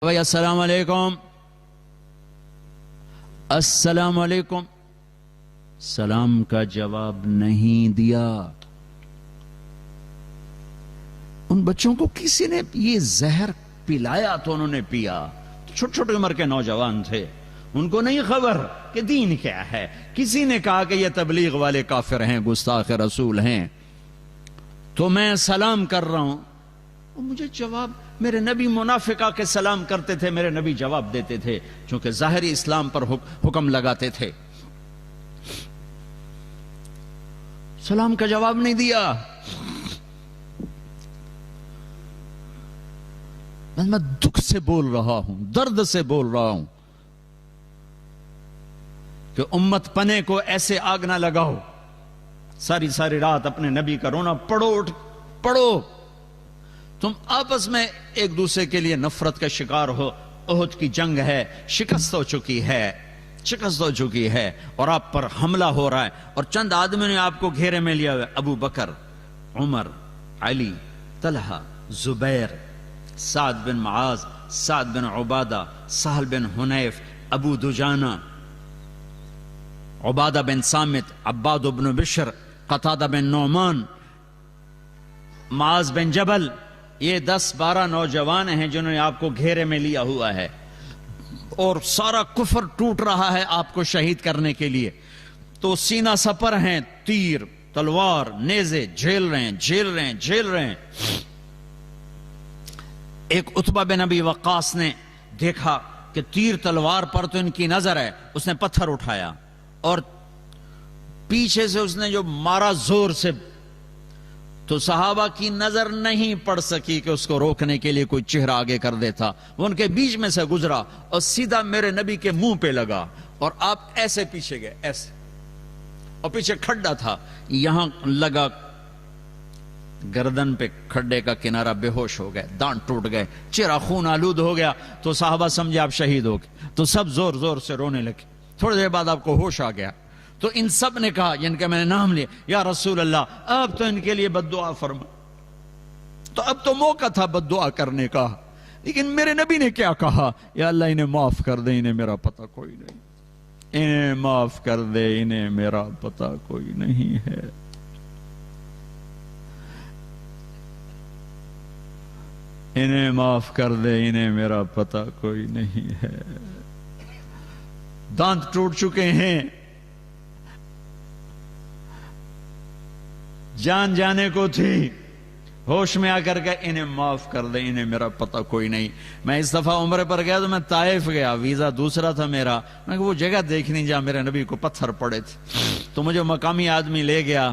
بھائی السلام علیکم، السلام علیکم، سلام کا جواب نہیں دیا۔ ان بچوں کو کسی نے یہ زہر پلایا تو انہوں نے پیا، چھوٹی چھوٹی عمر کے نوجوان تھے، ان کو نہیں خبر کہ دین کیا ہے۔ کسی نے کہا کہ یہ تبلیغ والے کافر ہیں، گستاخ رسول ہیں، تو میں سلام کر رہا ہوں۔ مجھے جواب، میرے نبی منافقہ کے سلام کرتے تھے، میرے نبی جواب دیتے تھے، چونکہ ظاہری اسلام پر حکم لگاتے تھے۔ سلام کا جواب نہیں دیا۔ میں دکھ سے بول رہا ہوں، درد سے بول رہا ہوں کہ امت پنے کو ایسے آگ نہ لگاؤ۔ ساری ساری رات اپنے نبی کا رونا پڑھو۔ تم آپس میں ایک دوسرے کے لیے نفرت کا شکار ہو۔ احد کی جنگ ہے، شکست ہو چکی ہے اور آپ پر حملہ ہو رہا ہے، اور چند آدمیوں نے آپ کو گھیرے میں لیا ہوا ہے۔ ابو بکر، عمر، علی، طلحہ، زبیر، سعد بن معاذ، سعد بن عبادہ، سہل بن حنیف، ابو دجانہ، عبادہ بن سامت، عباد بن بشر، قتادہ بن نعمان، معاذ بن جبل۔ یہ 10-12 نوجوان ہیں جنہوں نے آپ کو گھیرے میں لیا ہوا ہے، اور سارا کفر ٹوٹ رہا ہے آپ کو شہید کرنے کے لیے۔ تو سینہ سپر ہیں، تیر، تلوار، نیزے جھیل رہے ہیں۔ ایک عتبہ بن ابی وقاص نے دیکھا کہ تیر تلوار پر تو ان کی نظر ہے، اس نے پتھر اٹھایا اور پیچھے سے اس نے جو مارا زور سے، تو صحابہ کی نظر نہیں پڑ سکی کہ اس کو روکنے کے لیے کوئی چہرہ آگے کر دیتا۔ وہ ان کے بیچ میں سے گزرا اور سیدھا میرے نبی کے منہ پہ لگا، اور آپ ایسے پیچھے گئے، ایسے، اور پیچھے کھڈا تھا، یہاں لگا گردن پہ کھڈے کا کنارہ، بے ہوش ہو گئے، دانت ٹوٹ گئے، چہرہ خون آلود ہو گیا۔ تو صحابہ سمجھے آپ شہید ہو گئے، تو سب زور زور سے رونے لگے۔ تھوڑی دیر بعد آپ کو ہوش آ گیا، تو ان سب نے کہا، جن کا میں نے نام لیا، یا رسول اللہ آپ تو ان کے لیے بد دعا فرما۔ تو اب تو موقع تھا بد دعا کرنے کا، لیکن میرے نبی نے کیا کہا؟ یا اللہ انہیں معاف کر دے، انہیں میرا پتہ کوئی نہیں، انہیں معاف کر دے، انہیں میرا پتہ کوئی نہیں ہے۔ انہیں معاف کر دے، انہیں میرا پتہ کوئی نہیں ہے۔ دانت ٹوٹ چکے ہیں، جان جانے کو تھی، ہوش میں آ کر کے انہیں معاف کر دے، انہیں میرا پتہ کوئی نہیں۔ میں اس دفعہ عمرے پر گیا تو میں طائف گیا، ویزا دوسرا تھا میرا، میں وہ جگہ دیکھنی جہاں میرے نبی کو پتھر پڑے تھے، تو مجھے مقامی آدمی لے گیا۔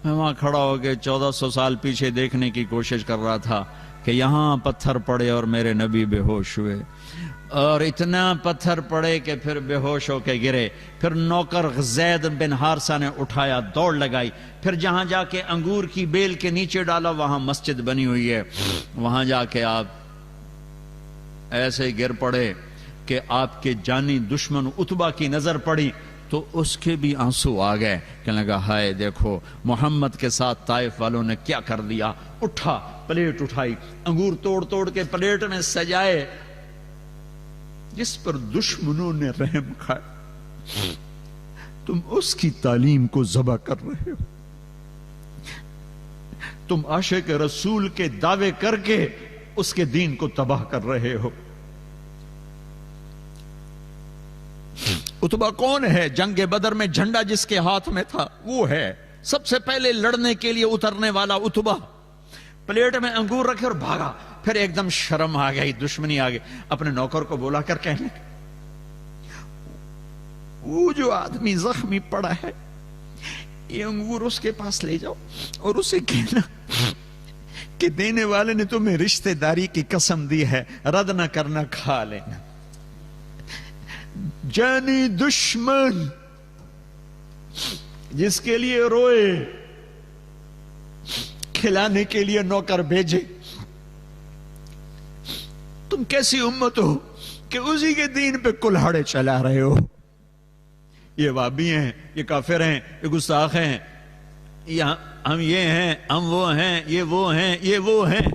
میں وہاں کھڑا ہو کے 1400 سال پیچھے دیکھنے کی کوشش کر رہا تھا کہ یہاں پتھر پڑے اور میرے نبی بے ہوش ہوئے، اور اتنا پتھر پڑے کہ پھر بے ہوش ہو کے گرے۔ پھر نوکر زید بن حارثہ نے اٹھایا، دوڑ لگائی، پھر جہاں جا کے انگور کی بیل کے نیچے ڈالا، وہاں مسجد بنی ہوئی ہے، وہاں جا کے آپ ایسے گر پڑے کہ آپ کے جانی دشمن عتبہ کی نظر پڑی، تو اس کے بھی آنسو آ گئے، کہنے لگا ہائے دیکھو محمد کے ساتھ طائف والوں نے کیا کر دیا۔ اٹھا، پلیٹ اٹھائی، انگور توڑ توڑ کے پلیٹ میں سجائے، جس پر دشمنوں نے رحم کھایا، تم اس کی تعلیم کو ذبح کر رہے ہو، تم عاشق رسول کے دعوے کر کے اس کے دین کو تباہ کر رہے ہو۔ عتبہ کون ہے؟ جنگ بدر میں جھنڈا جس کے ہاتھ میں تھا وہ ہے، سب سے پہلے لڑنے کے لیے اترنے والا عتبہ۔ پلیٹ میں انگور رکھے اور بھاگا، پھر ایک دم شرم آ گئی، دشمنی آ گئی، اپنے نوکر کو بولا کر کہنے، وہ جو آدمی زخمی پڑا ہے یہ انگور اس کے پاس لے جاؤ اور اسے کہنا کہ دینے والے نے تمہیں رشتہ داری کی قسم دی ہے، رد نہ کرنا، کھا لینا۔ جانی دشمن جس کے لیے روئے، کھلانے کے لیے نوکر بھیجے، تم کیسی امت ہو کہ اسی کے دین پہ کلہاڑے چلا رہے ہو؟ یہ وابی ہیں، یہ کافر ہیں، یہ گستاخ ہیں، ہم یہ ہیں، ہم وہ ہیں، یہ وہ ہیں، یہ وہ ہیں۔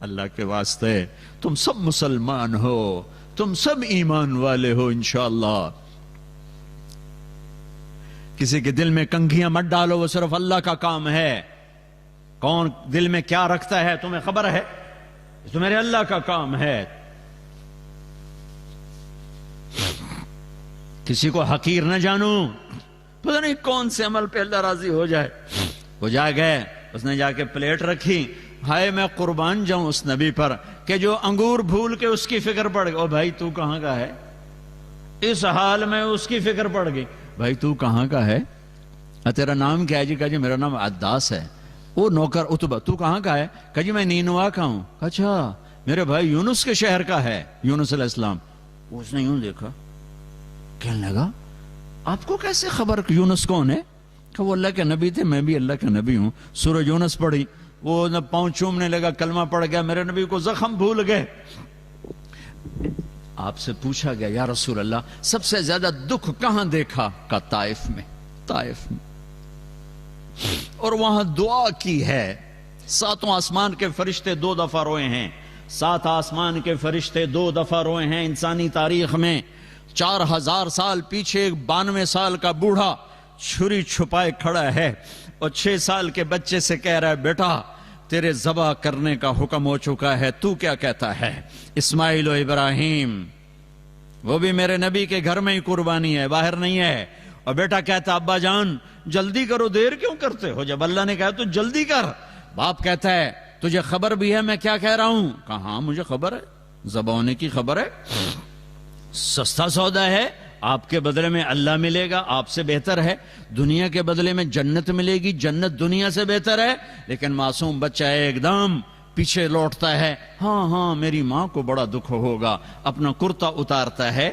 اللہ کے واسطے تم سب مسلمان ہو، تم سب ایمان والے ہو انشاءاللہ۔ کسی کے دل میں کنگھیاں مت ڈالو، وہ صرف اللہ کا کام ہے۔ کون دل میں کیا رکھتا ہے تمہیں خبر ہے؟ تو میرے اللہ کا کام ہے۔ کسی کو حقیر نہ جانو، پتہ نہیں کون سے عمل پہ اللہ راضی ہو جائے۔ وہ جا گئے، اس نے جا کے پلیٹ رکھی، ہائے میں قربان جاؤں اس نبی پر کہ جو انگور بھول کے اس کی فکر پڑ گئی۔ او بھائی تو کہاں کا ہے؟ اس حال میں اس کی فکر پڑ گئی، بھائی تو کہاں کا ہے؟ تیرا نام کیا ہے؟ جی کہا جی میرا نام عداس ہے۔ وہ نوکر اتبا، تو کہاں کا ہے؟ کہا جی میں نینوا کا ہوں۔ اچھا میرے بھائی یونس کے شہر کا ہے، یونس علیہ السلام۔ اس نے یوں دیکھا، کہنے لگا آپ کو کیسے خبر یونس کون ہے؟ کہ وہ اللہ کے نبی تھے، میں بھی اللہ کے نبی ہوں۔ سورہ یونس پڑھی، وہ پاؤں چومنے لگا، کلمہ پڑھ گیا، میرے نبی کو زخم بھول گئے۔ آپ سے پوچھا گیا یا رسول اللہ سب سے زیادہ دکھ کہاں دیکھا؟ کا طائف میں، طائف میں۔ اور وہاں دعا کی ہے، 7 آسمان کے فرشتے 2 دفعہ روئے ہیں، 7 آسمان کے فرشتے 2 دفعہ روئے ہیں انسانی تاریخ میں۔ 4000 سال پیچھے ایک 92 سال کا بوڑھا چھری چھپائے کھڑا ہے اور 6 سال کے بچے سے کہہ رہا ہے بیٹا تیرے ذبح کرنے کا حکم ہو چکا ہے، تو کیا کہتا ہے؟ اسماعیل و ابراہیم، وہ بھی میرے نبی کے گھر میں ہی قربانی ہے، باہر نہیں ہے۔ اور بیٹا کہتا ابا جان جلدی کرو، دیر کیوں کرتے ہو؟ جب اللہ نے کہا تو جلدی کر۔ باپ کہتا ہے تجھے خبر بھی ہے میں کیا کہہ رہا ہوں؟ کہاں مجھے خبر ہے، ذبح ہونے کی خبر ہے۔ سستا سودا ہے، آپ کے بدلے میں اللہ ملے گا، آپ سے بہتر ہے۔ دنیا کے بدلے میں جنت ملے گی، جنت دنیا سے بہتر ہے۔ لیکن معصوم بچہ ایک دم پیچھے لوٹتا ہے، ہاں ہاں میری ماں کو بڑا دکھ ہوگا، اپنا کرتا اتارتا ہے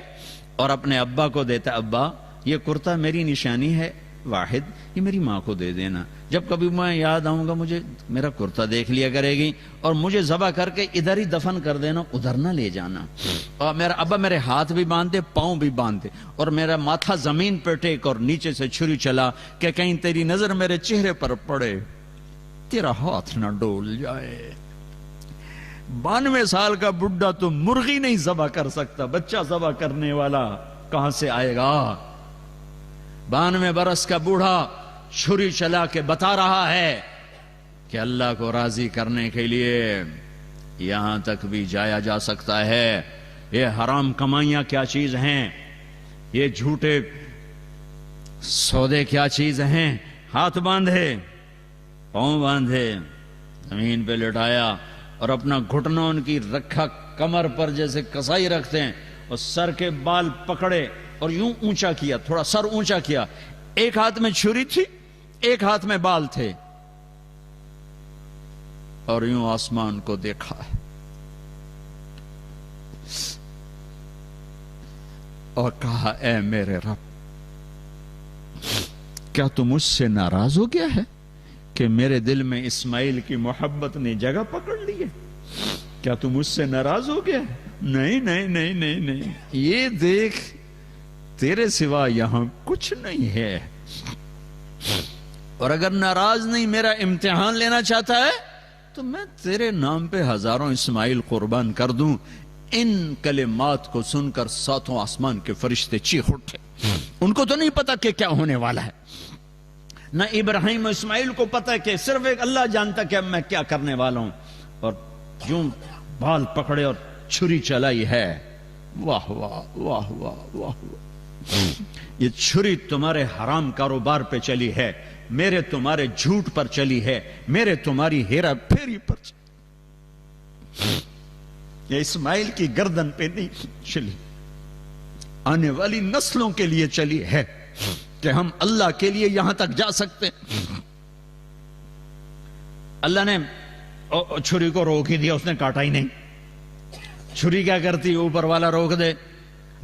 اور اپنے ابا کو دیتا ہے، ابا یہ کرتا میری نشانی ہے واحد، یہ میری ماں کو دے دینا، جب کبھی میں یاد آؤں گا مجھے میرا کرتا دیکھ لیا کرے گی، اور مجھے ذبح کر کے ادھر ہی دفن کر دینا، ادھر نہ لے جانا۔ اور میرا ابا میرے ہاتھ بھی باندھے، پاؤں بھی باندھے، اور میرا ماتھا زمین پہ ٹیک اور نیچے سے چھری چلا کہ کہیں تیری نظر میرے چہرے پر پڑے، تیرا ہاتھ نہ ڈول جائے۔ 92 سال کا بڈھا تو مرغی نہیں ذبح کر سکتا، بچہ ذبح کرنے والا کہاں سے آئے گا؟ 92 برس کا بوڑھا چھری چلا کے بتا رہا ہے کہ اللہ کو راضی کرنے کے لیے یہاں تک بھی جایا جا سکتا ہے۔ یہ حرام کمائیاں کیا چیز ہیں، یہ جھوٹے سودے کیا چیز ہیں۔ ہاتھ باندھے، پاؤں باندھے، زمین پہ لٹایا اور اپنا گھٹنا ان کی رکھا کمر پر جیسے کسائی رکھتے ہیں، اور سر کے بال پکڑے اور یوں اونچا کیا، تھوڑا سر اونچا کیا، ایک ہاتھ میں چھری تھی ایک ہاتھ میں بال تھے، اور یوں آسمان کو دیکھا اور کہا اے میرے رب، کیا تم مجھ سے ناراض ہو گیا ہے کہ میرے دل میں اسماعیل کی محبت نے جگہ پکڑ لی ہے؟ کیا تم مجھ سے ناراض ہو گیا؟ نہیں نہیں نہیں نہیں نہیں، یہ دیکھ تیرے سوا یہاں کچھ نہیں ہے، اور اگر ناراض نہیں میرا امتحان لینا چاہتا ہے تو میں تیرے نام پہ ہزاروں اسماعیل قربان کر دوں۔ ان کلمات کو سن کر 7 آسمان کے فرشتے چیخ اٹھے۔ ان کو تو نہیں پتا کہ کیا ہونے والا ہے، نہ ابراہیم و اسماعیل کو پتا ہے، کہ صرف ایک اللہ جانتا کہ اب میں کیا کرنے والا ہوں، اور یوں بال پکڑے اور چھری چلائی ہے۔ واہ واہ واہ واہ واہ، یہ چھری تمہارے حرام کاروبار پہ چلی ہے، میرے تمہارے جھوٹ پر چلی ہے، میرے تمہاری ہیرا پھیری پر چلی، یہ اسماعیل کی گردن پہ نہیں چلی، آنے والی نسلوں کے لیے چلی ہے کہ ہم اللہ کے لیے یہاں تک جا سکتے ہیں۔ اللہ نے چھری کو روک ہی دیا، اس نے کاٹا ہی نہیں۔ چھری کیا کرتی، اوپر والا روک دے،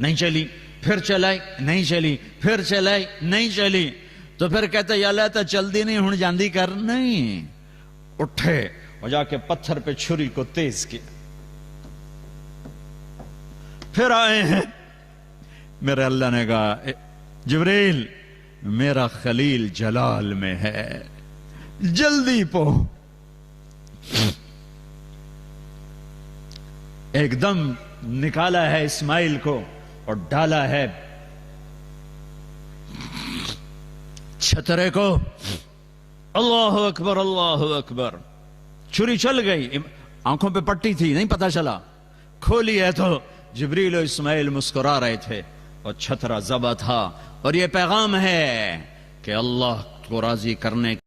نہیں چلی، پھر چلائی نہیں چلی، پھر چلائی نہیں چلی، تو پھر کہتے یا اللہ تا چلدی نہیں ہن جاندی کر، نہیں، اٹھے اور جا کے پتھر پہ چھری کو تیز کیا، پھر آئے ہیں۔ میرے اللہ نے کہا جبریل میرا خلیل جلال میں ہے، جلدی پو۔ ایک دم نکالا ہے اسماعیل کو اور ڈالا ہے چھترے کو. اللہ اکبر اللہ اکبر. چھری چل گئی, آنکھوں پہ پٹی تھی, نہیں پتا چلا. کھولی ہے تو جبریل و اسماعیل مسکرا رہے تھے اور چھترا ذبح تھا. اور یہ پیغام ہے کہ اللہ کو راضی کرنے